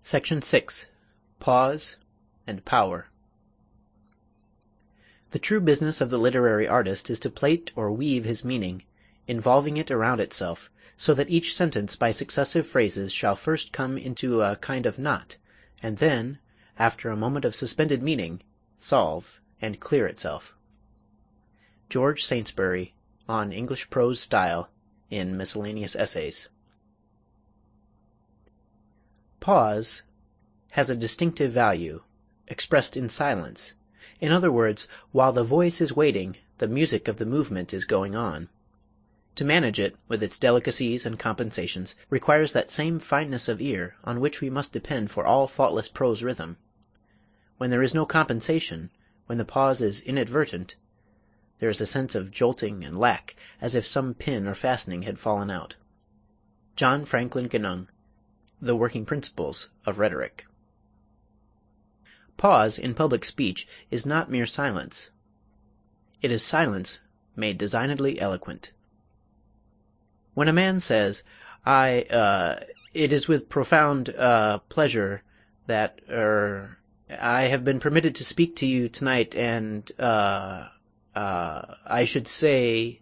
Section 6. Pause and Power. The true business of the literary artist is to plait or weave his meaning, involving it around itself, so that each sentence by successive phrases shall first come into a kind of knot, and then, after a moment of suspended meaning, solve and clear itself. George Saintsbury, on English Prose Style, in Miscellaneous Essays. Pause has a distinctive value, expressed in silence. In other words, while the voice is waiting, the music of the movement is going on. To manage it, with its delicacies and compensations, requires that same fineness of ear on which we must depend for all faultless prose rhythm. When there is no compensation, when the pause is inadvertent, there is a sense of jolting and lack, as if some pin or fastening had fallen out. John Franklin Genung, The Working Principles of Rhetoric. Pause in public speech is not mere silence. It is silence made designedly eloquent. When a man says, it is with profound pleasure that I have been permitted to speak to you tonight, and I should say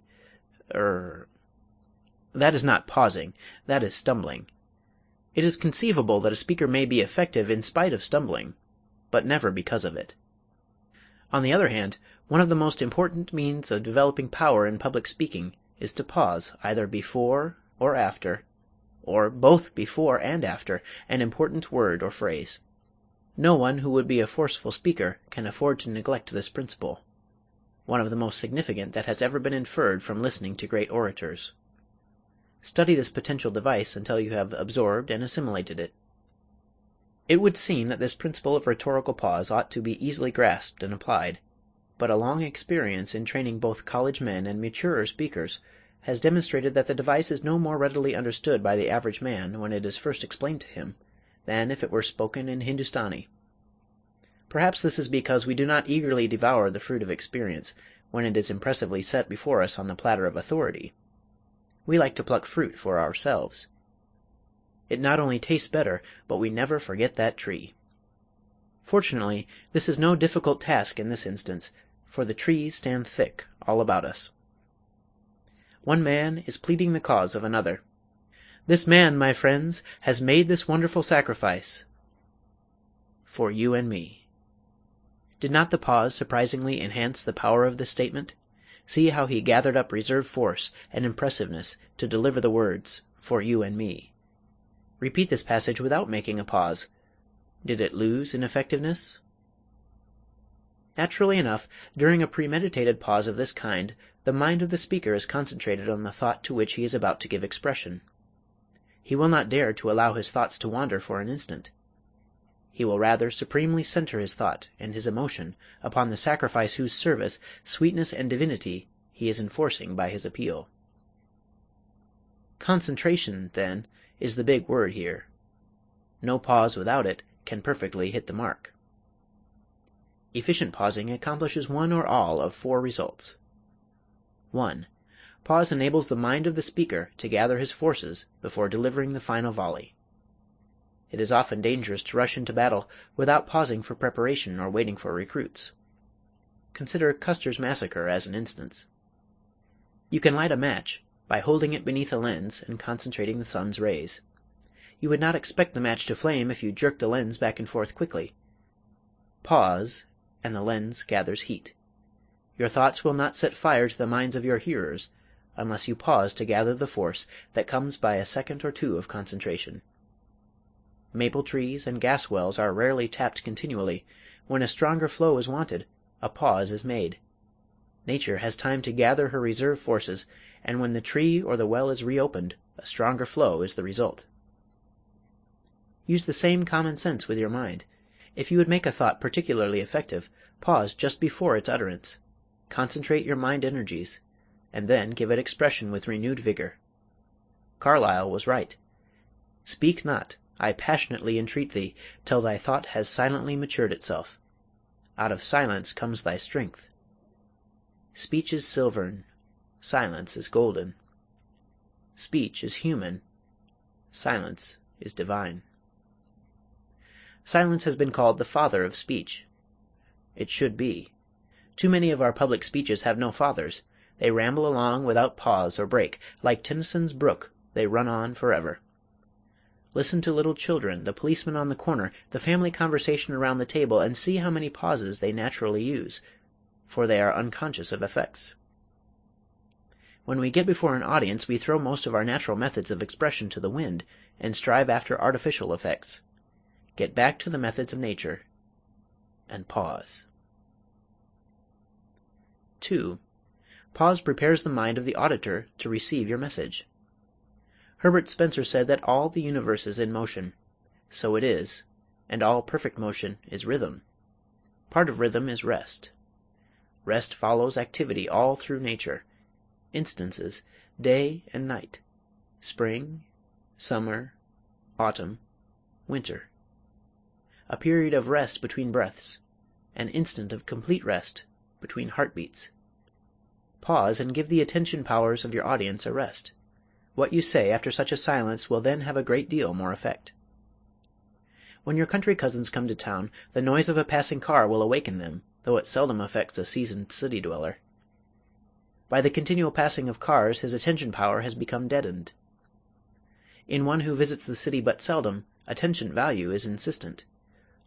that is not pausing, that is stumbling. It is conceivable that a speaker may be effective in spite of stumbling, but never because of it. On the other hand, one of the most important means of developing power in public speaking is to pause either before or after, or both before and after, an important word or phrase. No one who would be a forceful speaker can afford to neglect this principle, one of the most significant that has ever been inferred from listening to great orators. Study this potential device until you have absorbed and assimilated it. It would seem that this principle of rhetorical pause ought to be easily grasped and applied, but a long experience in training both college men and maturer speakers has demonstrated that the device is no more readily understood by the average man when it is first explained to him, than if it were spoken in Hindustani. Perhaps this is because we do not eagerly devour the fruit of experience when it is impressively set before us on the platter of authority. We like to pluck fruit for ourselves. It not only tastes better, but we never forget that tree. Fortunately, this is no difficult task in this instance, for the trees stand thick all about us. One man is pleading the cause of another. This man, my friends, has made this wonderful sacrifice for you and me. Did not the pause surprisingly enhance the power of this statement? See how he gathered up reserve force and impressiveness to deliver the words, for you and me. Repeat this passage without making a pause. Did it lose in effectiveness? Naturally enough, during a premeditated pause of this kind, the mind of the speaker is concentrated on the thought to which he is about to give expression. He will not dare to allow his thoughts to wander for an instant. He will rather supremely center his thought and his emotion upon the sacrifice whose service, sweetness, and divinity he is enforcing by his appeal. Concentration, then, is the big word here. No pause without it can perfectly hit the mark. Efficient pausing accomplishes one or all of four results. 1. Pause enables the mind of the speaker to gather his forces before delivering the final volley. It is often dangerous to rush into battle without pausing for preparation or waiting for recruits. Consider Custer's massacre as an instance. You can light a match by holding it beneath a lens and concentrating the sun's rays. You would not expect the match to flame if you jerk the lens back and forth quickly. Pause, and the lens gathers heat. Your thoughts will not set fire to the minds of your hearers unless you pause to gather the force that comes by a second or two of concentration. Maple trees and gas wells are rarely tapped continually. When a stronger flow is wanted, a pause is made. Nature has time to gather her reserve forces, and when the tree or the well is reopened, a stronger flow is the result. Use the same common sense with your mind. If you would make a thought particularly effective, pause just before its utterance. Concentrate your mind energies, and then give it expression with renewed vigor. Carlyle was right. Speak not, I passionately entreat thee, till thy thought has silently matured itself. Out of silence comes thy strength. Speech is silvern, silence is golden. Speech is human, silence is divine. Silence has been called the father of speech. It should be. Too many of our public speeches have no fathers. They ramble along without pause or break. Like Tennyson's brook, they run on forever. Listen to little children, the policeman on the corner, the family conversation around the table, and see how many pauses they naturally use, for they are unconscious of effects. When we get before an audience, we throw most of our natural methods of expression to the wind, and strive after artificial effects. Get back to the methods of nature, and pause. 2. Pause prepares the mind of the auditor to receive your message. Herbert Spencer said that all the universe is in motion. So it is, and all perfect motion is rhythm. Part of rhythm is rest. Rest follows activity all through nature. Instances, day and night, spring, summer, autumn, winter. A period of rest between breaths, an instant of complete rest between heartbeats. Pause and give the attention powers of your audience a rest. What you say after such a silence will then have a great deal more effect. When your country cousins come to town, the noise of a passing car will awaken them, though it seldom affects a seasoned city dweller. By the continual passing of cars, his attention power has become deadened. In one who visits the city but seldom, attention value is insistent.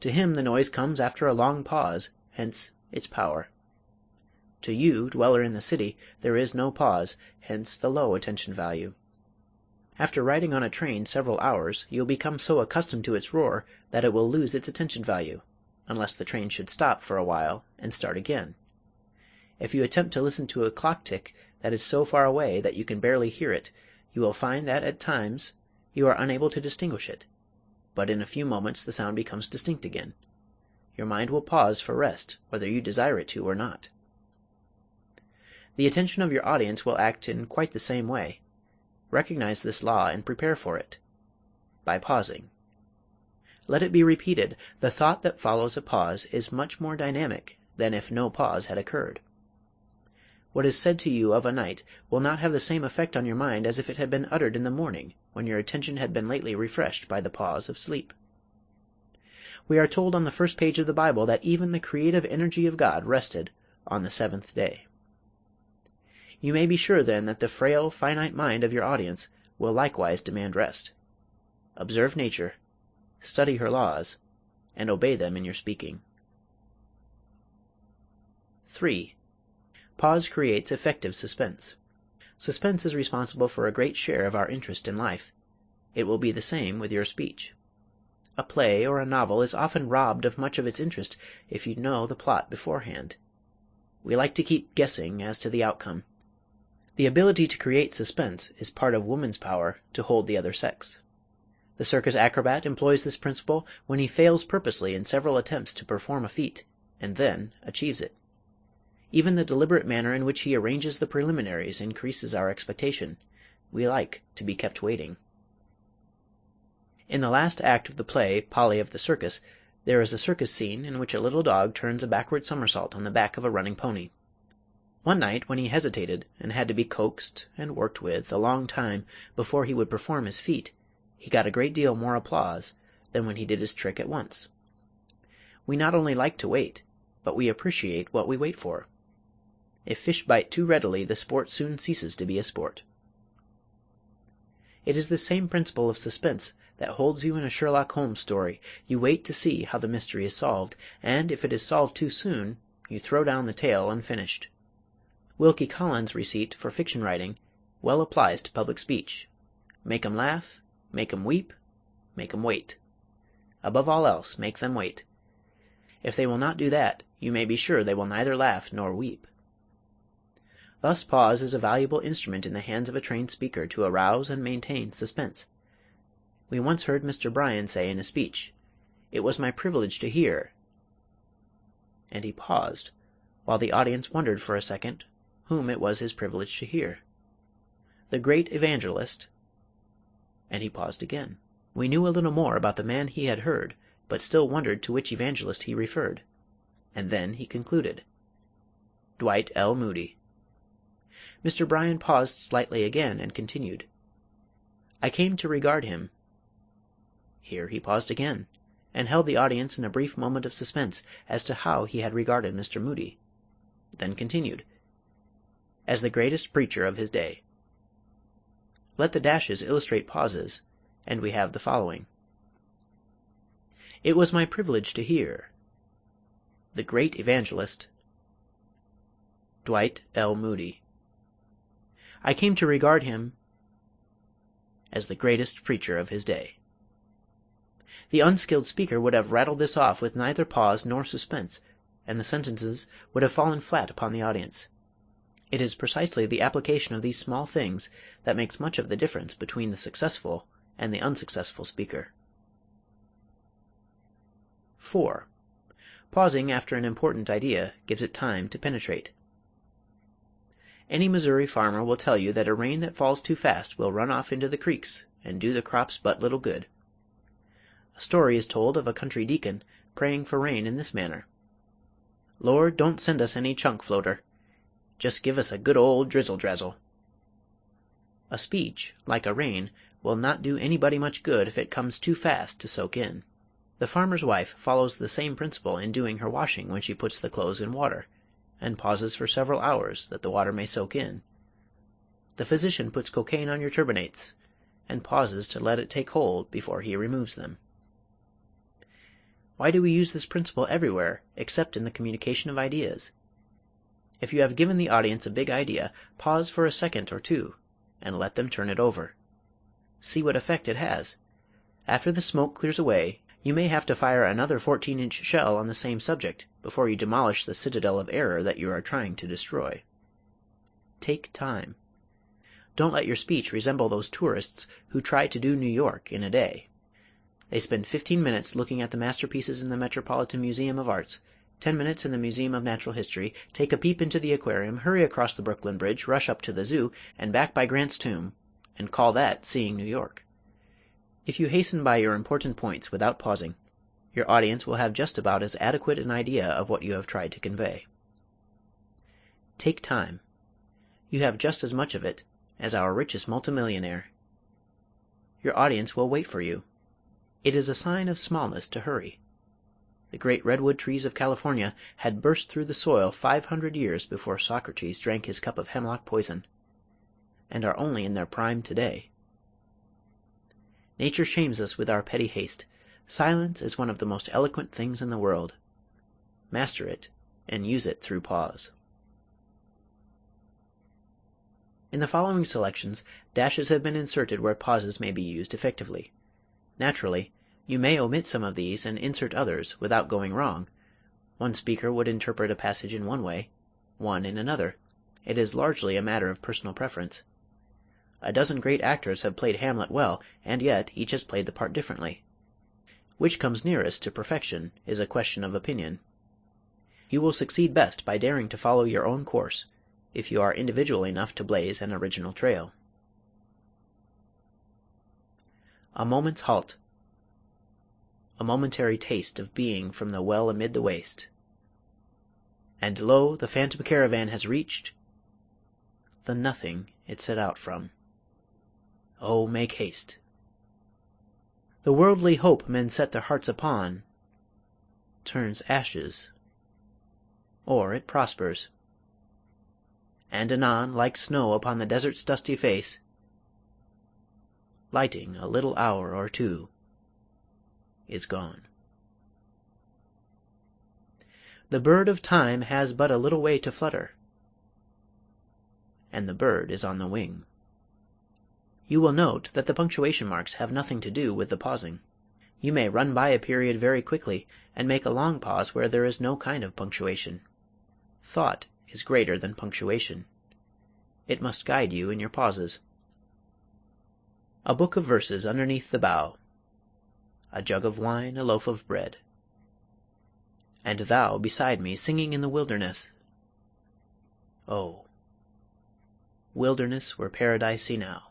To him the noise comes after a long pause, hence its power. To you, dweller in the city, there is no pause, hence the low attention value. After riding on a train several hours, you'll become so accustomed to its roar that it will lose its attention value, unless the train should stop for a while and start again. If you attempt to listen to a clock tick that is so far away that you can barely hear it, you will find that at times you are unable to distinguish it, but in a few moments the sound becomes distinct again. Your mind will pause for rest, whether you desire it to or not. The attention of your audience will act in quite the same way. Recognize this law and prepare for it by pausing. Let it be repeated, the thought that follows a pause is much more dynamic than if no pause had occurred. What is said to you of a night will not have the same effect on your mind as if it had been uttered in the morning, when your attention had been lately refreshed by the pause of sleep. We are told on the first page of the Bible that even the creative energy of God rested on the seventh day. You may be sure, then, that the frail, finite mind of your audience will likewise demand rest. Observe nature, study her laws, and obey them in your speaking. 3. Pause creates effective suspense. Suspense is responsible for a great share of our interest in life. It will be the same with your speech. A play or a novel is often robbed of much of its interest if you know the plot beforehand. We like to keep guessing as to the outcome. The ability to create suspense is part of woman's power to hold the other sex. The circus acrobat employs this principle when he fails purposely in several attempts to perform a feat, and then achieves it. Even the deliberate manner in which he arranges the preliminaries increases our expectation. We like to be kept waiting. In the last act of the play, Polly of the Circus, there is a circus scene in which a little dog turns a backward somersault on the back of a running pony. One night, when he hesitated and had to be coaxed and worked with a long time before he would perform his feat, he got a great deal more applause than when he did his trick at once. We not only like to wait, but we appreciate what we wait for. If fish bite too readily, the sport soon ceases to be a sport. It is the same principle of suspense that holds you in a Sherlock Holmes story. You wait to see how the mystery is solved, and if it is solved too soon, you throw down the tale unfinished. Wilkie Collins' receipt for fiction writing well applies to public speech. Make 'em laugh, make 'em weep, make 'em wait. Above all else, make them wait. If they will not do that, you may be sure they will neither laugh nor weep. Thus pause is a valuable instrument in the hands of a trained speaker to arouse and maintain suspense. We once heard Mr. Bryan say in a speech, "It was my privilege to hear," and he paused, while the audience wondered for a second whom it was his privilege to hear. The great evangelist, and he paused again. We knew a little more about the man he had heard, but still wondered to which evangelist he referred. And then he concluded, Dwight L. Moody. Mr. Bryan paused slightly again and continued, "I came to regard him." Here he paused again, and held the audience in a brief moment of suspense as to how he had regarded Mr. Moody, then continued, as the greatest preacher of his day. Let the dashes illustrate pauses, and we have the following: It was my privilege to hear the great evangelist Dwight L. Moody. I came to regard him as the greatest preacher of his day. The unskilled speaker would have rattled this off with neither pause nor suspense, and the sentences would have fallen flat upon the audience. It is precisely the application of these small things that makes much of the difference between the successful and the unsuccessful speaker. 4. Pausing after an important idea gives it time to penetrate. Any Missouri farmer will tell you that a rain that falls too fast will run off into the creeks and do the crops but little good. A story is told of a country deacon praying for rain in this manner: Lord, don't send us any chunk floater. Just give us a good old drizzle-drazzle. A speech, like a rain, will not do anybody much good if it comes too fast to soak in. The farmer's wife follows the same principle in doing her washing when she puts the clothes in water, and pauses for several hours that the water may soak in. The physician puts cocaine on your turbinates, and pauses to let it take hold before he removes them. Why do we use this principle everywhere except in the communication of ideas? If you have given the audience a big idea, pause for a second or two, and let them turn it over. See what effect it has. After the smoke clears away, you may have to fire another 14-inch shell on the same subject before you demolish the citadel of error that you are trying to destroy. Take time. Don't let your speech resemble those tourists who try to do New York in a day. They spend 15 minutes looking at the masterpieces in the Metropolitan Museum of Arts, 10 minutes in the Museum of Natural History, take a peep into the aquarium, hurry across the Brooklyn Bridge, rush up to the zoo, and back by Grant's Tomb, and call that seeing New York. If you hasten by your important points without pausing, your audience will have just about as adequate an idea of what you have tried to convey. Take time. You have just as much of it as our richest multimillionaire. Your audience will wait for you. It is a sign of smallness to hurry. The great redwood trees of California had burst through the soil 500 years before Socrates drank his cup of hemlock poison, and are only in their prime today. Nature shames us with our petty haste. Silence is one of the most eloquent things in the world. Master it, and use it through pause. In the following selections, dashes have been inserted where pauses may be used effectively. Naturally, you may omit some of these and insert others without going wrong. One speaker would interpret a passage in one way, one in another. It is largely a matter of personal preference. A dozen great actors have played Hamlet well, and yet each has played the part differently. Which comes nearest to perfection is a question of opinion. You will succeed best by daring to follow your own course, if you are individual enough to blaze an original trail. A moment's halt. A momentary taste of being from the well amid the waste. And lo, the phantom caravan has reached the nothing it set out from. Oh, make haste. The worldly hope men set their hearts upon turns ashes, or it prospers, and anon, like snow upon the desert's dusty face, lighting a little hour or two, is gone. The bird of time has but a little way to flutter, and the bird is on the wing. You will note that the punctuation marks have nothing to do with the pausing. You may run by a period very quickly, and make a long pause where there is no kind of punctuation. Thought is greater than punctuation. It must guide you in your pauses. A book of verses underneath the bough, a jug of wine, a loaf of bread, and thou beside me singing in the wilderness. Oh, wilderness were paradise enow.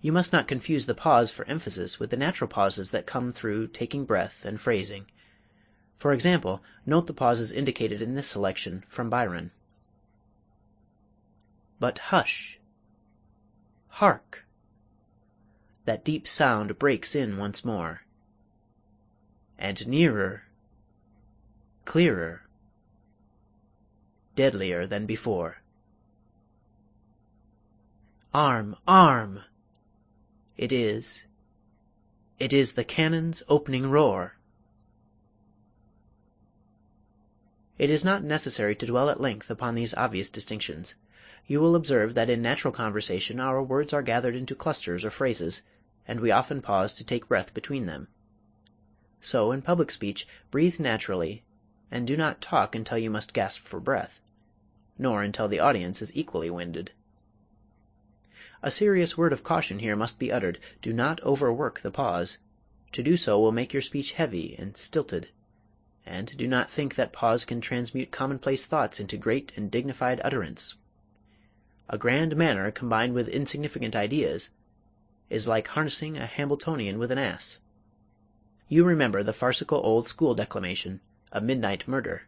You must not confuse the pause for emphasis with the natural pauses that come through taking breath and phrasing. For example, note the pauses indicated in this selection from Byron. But hush! Hark! that deep sound breaks in once more. And nearer, clearer, deadlier than before. Arm! Arm! It is the cannon's opening roar. It is not necessary to dwell at length upon these obvious distinctions. You will observe that in natural conversation our words are gathered into clusters or phrases, and we often pause to take breath between them. So, in public speech, breathe naturally, and do not talk until you must gasp for breath, nor until the audience is equally winded. A serious word of caution here must be uttered. Do not overwork the pause. To do so will make your speech heavy and stilted. And do not think that pause can transmute commonplace thoughts into great and dignified utterance. A grand manner combined with insignificant ideas is like harnessing a Hambletonian with an ass. You remember the farcical old school declamation, A Midnight Murder,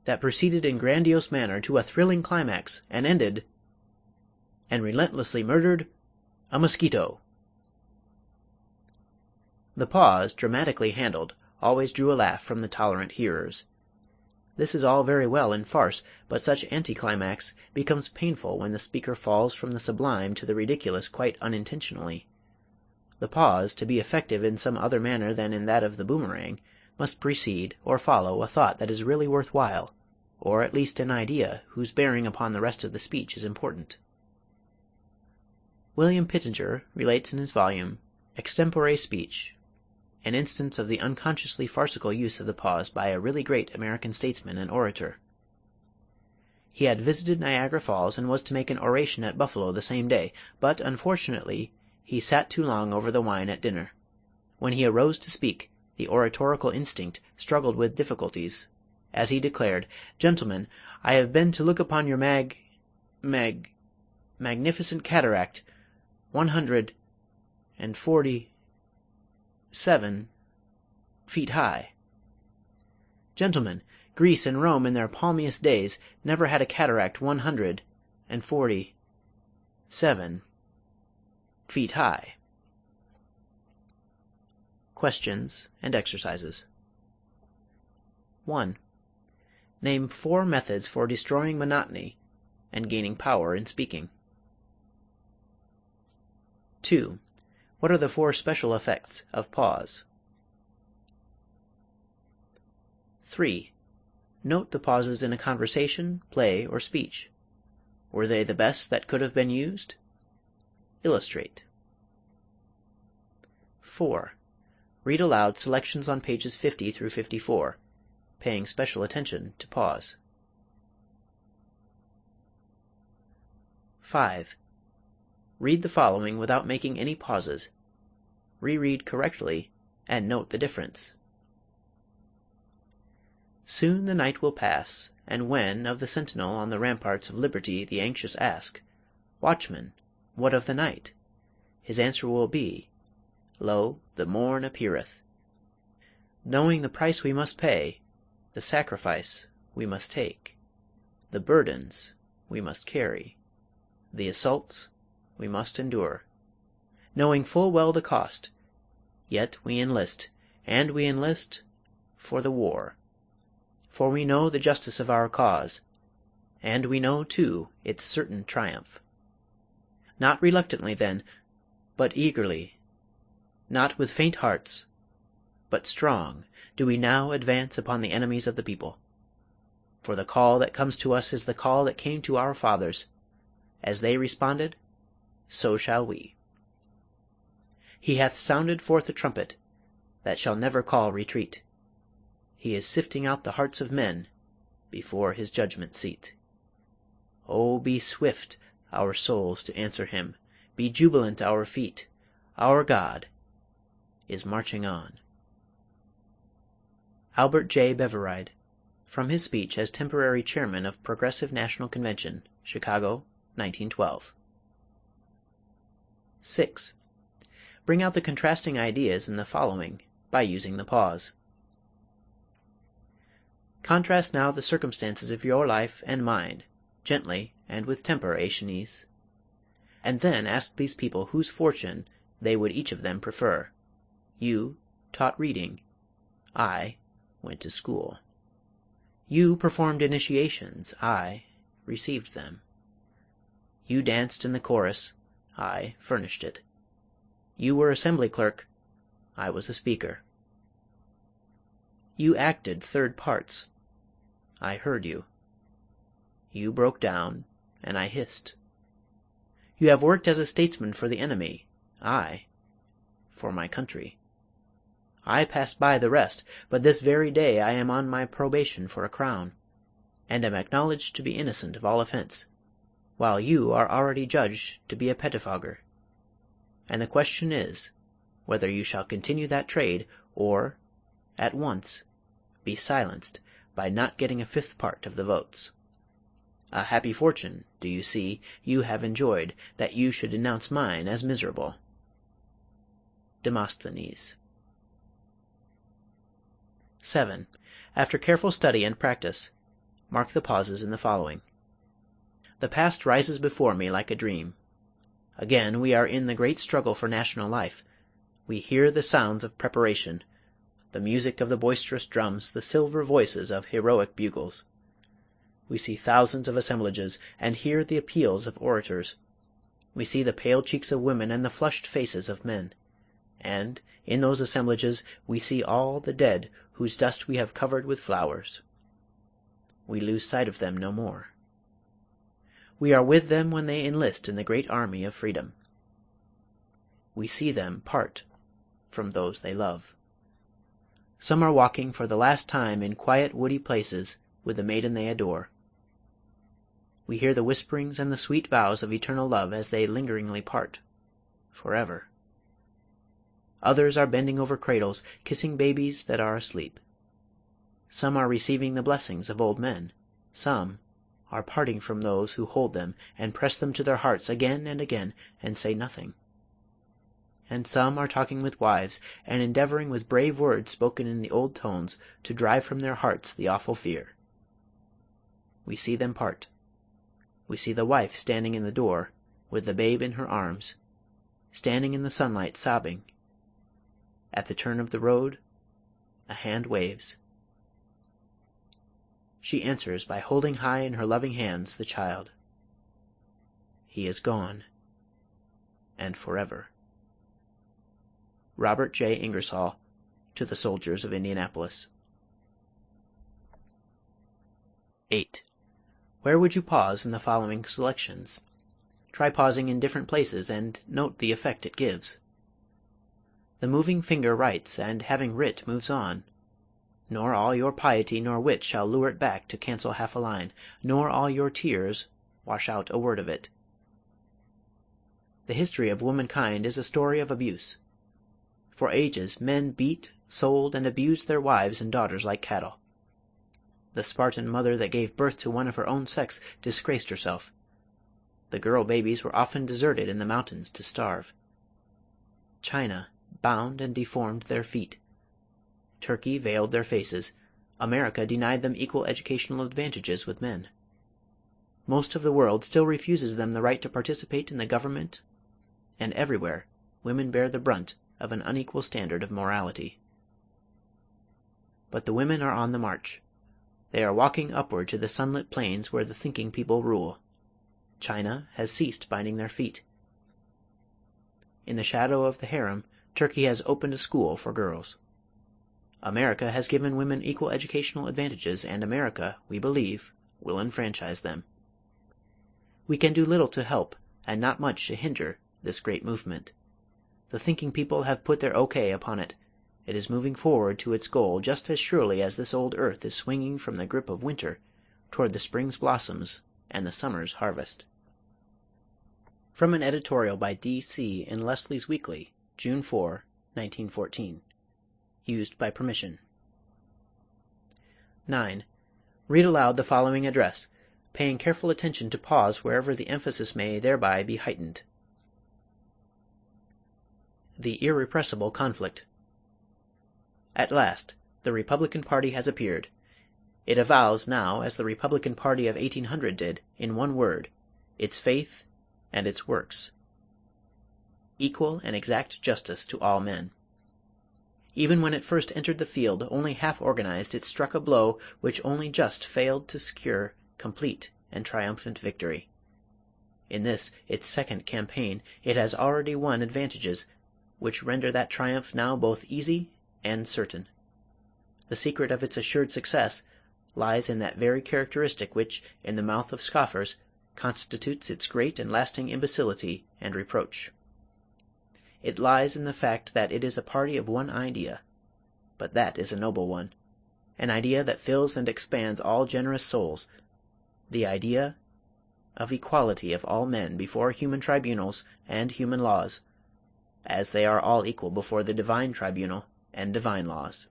that proceeded in grandiose manner to a thrilling climax, and ended, and relentlessly murdered a mosquito. The pause, dramatically handled, always drew a laugh from the tolerant hearers. This is all very well in farce, but such anticlimax becomes painful when the speaker falls from the sublime to the ridiculous quite unintentionally. The pause, to be effective in some other manner than in that of the boomerang, must precede or follow a thought that is really worth while, or at least an idea whose bearing upon the rest of the speech is important. William Pittenger relates in his volume, Extempore Speech, an instance of the unconsciously farcical use of the pause by a really great American statesman and orator. He had visited Niagara Falls and was to make an oration at Buffalo the same day, but, unfortunately, he sat too long over the wine at dinner. When he arose to speak, the oratorical instinct struggled with difficulties, as he declared, "Gentlemen, I have been to look upon your magnificent cataract, 147 feet high. Gentlemen, Greece and Rome in their palmiest days never had a cataract 147 feet high." Questions and exercises. 1. Name 4 methods for destroying monotony and gaining power in speaking. 2. What are the 4 special effects of pause? 3. Note the pauses in a conversation, play, or speech. Were they the best that could have been used? Illustrate. 4. Read aloud selections on pages 50 through 54, paying special attention to pause. 5. Read the following without making any pauses. Reread correctly and note the difference. Soon the night will pass, and when of the sentinel on the ramparts of liberty the anxious ask, "Watchman, what of the night?" his answer will be, "Lo, the morn appeareth." Knowing the price we must pay, the sacrifice we must take, the burdens we must carry, the assaults we must endure, knowing full well the cost, yet we enlist, and we enlist for the war. For we know the justice of our cause, and we know, too, its certain triumph. Not reluctantly, then, but eagerly, not with faint hearts, but strong, do we now advance upon the enemies of the people. For the call that comes to us is the call that came to our fathers. As they responded, so shall we. He hath sounded forth a trumpet that shall never call retreat. He is sifting out the hearts of men before his judgment seat. Oh, be swift, our souls, to answer him. Be jubilant our feet. Our God is marching on. Albert J. Beveridge, from his speech as temporary chairman of Progressive National Convention, Chicago, 1912. 6. Bring out the contrasting ideas in the following by using the pause. Contrast now the circumstances of your life and mine, gently and with temper, Aeschines. And then ask these people whose fortune they would each of them prefer. You taught reading. I went to school. You performed initiations. I received them. You danced in the chorus. I furnished it. You were assembly clerk. I was a speaker. You acted third parts. I heard you. You broke down, and I hissed. You have worked as a statesman for the enemy. I for my country. I passed by the rest, but this very day I am on my probation for a crown, and am acknowledged to be innocent of all offence, while you are already judged to be a pettifogger. And the question is, whether you shall continue that trade, or, at once, be silenced by not getting a fifth part of the votes. A happy fortune, do you see, you have enjoyed, that you should denounce mine as miserable. Demosthenes. 7. After careful study and practice, mark the pauses in the following. The past rises before me like a dream. Again we are in the great struggle for national life. We hear the sounds of preparation, the music of the boisterous drums, the silver voices of heroic bugles. We see thousands of assemblages, and hear the appeals of orators. We see the pale cheeks of women and the flushed faces of men. And, in those assemblages, we see all the dead whose dust we have covered with flowers. We lose sight of them no more. We are with them when they enlist in the great army of freedom. We see them part from those they love. Some are walking for the last time in quiet woody places with the maiden they adore. We hear the whisperings and the sweet vows of eternal love as they lingeringly part, forever. Others are bending over cradles, kissing babies that are asleep. Some are receiving the blessings of old men. Some are parting from those who hold them and press them to their hearts again and again and say nothing. And some are talking with wives, and endeavoring with brave words spoken in the old tones to drive from their hearts the awful fear. We see them part. We see the wife standing in the door, with the babe in her arms, standing in the sunlight sobbing. At the turn of the road, a hand waves. She answers by holding high in her loving hands the child. He is gone, and forever. Robert J. Ingersoll, to the Soldiers of Indianapolis. 8. Where would you pause in the following selections? Try pausing in different places and note the effect it gives. The moving finger writes, and having writ moves on. Nor all your piety nor wit shall lure it back to cancel half a line, nor all your tears wash out a word of it. The history of womankind is a story of abuse. For ages men beat, sold, and abused their wives and daughters like cattle. The Spartan mother that gave birth to one of her own sex disgraced herself. The girl babies were often deserted in the mountains to starve. China bound and deformed their feet. Turkey veiled their faces. America denied them equal educational advantages with men. Most of the world still refuses them the right to participate in the government, and everywhere women bear the brunt of an unequal standard of morality. But the women are on the march. They are walking upward to the sunlit plains where the thinking people rule. China has ceased binding their feet. In the shadow of the harem, Turkey has opened a school for girls. America has given women equal educational advantages, and America, we believe, will enfranchise them. We can do little to help, and not much to hinder, this great movement. The thinking people have put their OK upon it. It is moving forward to its goal just as surely as this old earth is swinging from the grip of winter toward the spring's blossoms and the summer's harvest. From an editorial by D.C. in Leslie's Weekly, June 4, 1914. Used by permission. 9. Read aloud the following address, paying careful attention to pause wherever the emphasis may thereby be heightened. The Irrepressible Conflict. At last, the Republican Party has appeared. It avows now, as the Republican Party of 1800 did, in one word, its faith and its works. equal and exact justice to all men. Even when it first entered the field, only half organized, it struck a blow which only just failed to secure complete and triumphant victory. In this, its second campaign, it has already won advantages which render that triumph now both easy and certain. The secret of its assured success lies in that very characteristic which, in the mouth of scoffers, constitutes its great and lasting imbecility and reproach. It lies in the fact that it is a party of one idea, but that is a noble one, an idea that fills and expands all generous souls, the idea of equality of all men before human tribunals and human laws, as they are all equal before the divine tribunal and divine laws.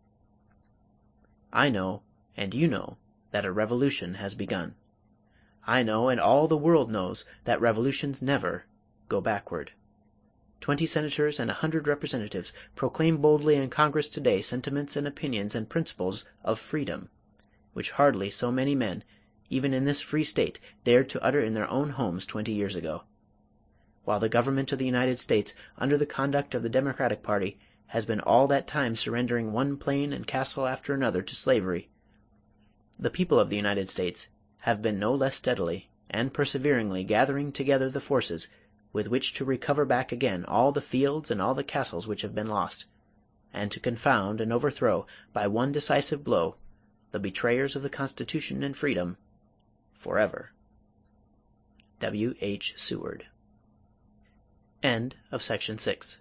I know, and you know, that a revolution has begun. I know, and all the world knows, that revolutions never go backward. 20 senators and 100 representatives proclaim boldly in Congress today sentiments and opinions and principles of freedom, which hardly so many men, even in this free state, dared to utter in their own homes 20 years ago. While the government of the United States, under the conduct of the Democratic party, has been all that time surrendering one plain and castle after another to slavery, the people of the United States have been no less steadily and perseveringly gathering together the forces with which to recover back again all the fields and all the castles which have been lost, and to confound and overthrow by one decisive blow the betrayers of the Constitution and freedom forever. W. H. Seward. End of Section 6.